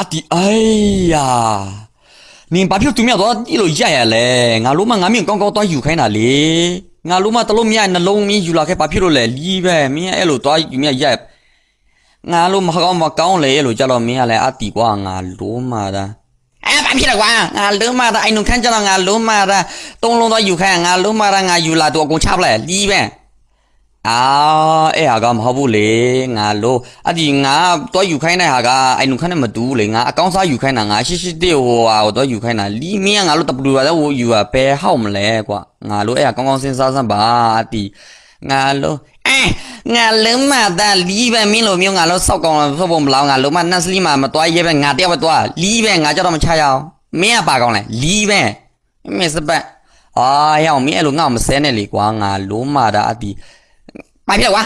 အတီအေးယာနင်ဘာဖြစ်သူများတော့ဒီလိုရရလဲငါလုံးမငါမြင့်ကောင်းကောင်းသွားယူခိုင်းတာလေငါလုံးမတလုံးမြနှလုံးမြယူလာခဲ့ဘာဖြစ်လို့လဲလီးပဲမင်းအဲ့လိုသွားယူမြရငါလုံးမကောင်းလေလို့ကြတော့မင်းကလည်းအတီကွာငါလုံးမတာဘာဖြစ်လဲကွာငါလုံးမတာအိမ်နုံခန်းကြတော့ငါလုံးမတာသုံးလုံးသွားယူခိုင်းငါလုံးမတာငါယူလာတော့အကုန်ချပလိုက်လီးပဲအဲ့ဟာကမဟုတ်ဘူးလေငါလို့အဒီငါတော့ယူခိုင်းတဲ့ဟာကအဲ့နုခန်းနဲ့မတူဘူးလေငါအကောင်းစားယူခိုင်းတာငါရှိတဲ့ဟိုဟာကိုတော့ယူခိုင်းတာလီမင်းကငါလို့တပလူပါတော့ဟိုယူပါဘယ်ဟောက်မလဲကွာငါလို့အဲ့ဟာကောင်းကောင်းစဉ်းစားစမ်းပါအဒီငါလို့ငါလုံးမတာလီပဲမင်းလိုမျိုးငါလို့စောက်ကောင်းလို့ဖို့မလောငါလုံးမနတ်စလီမှာမတွားရဲပဲငါတယောက်ပဲတွားလီပဲငါကြတော့မချရအောင်မင်းကပါကောင်းလဲလီပဲမင်းစပတ်ဟဲ့မင်းအဲ့လိုငါ့မစဲနဲ့လေကွာငါလုံးမတာအဒီဘာဖြစ်လဲကွာ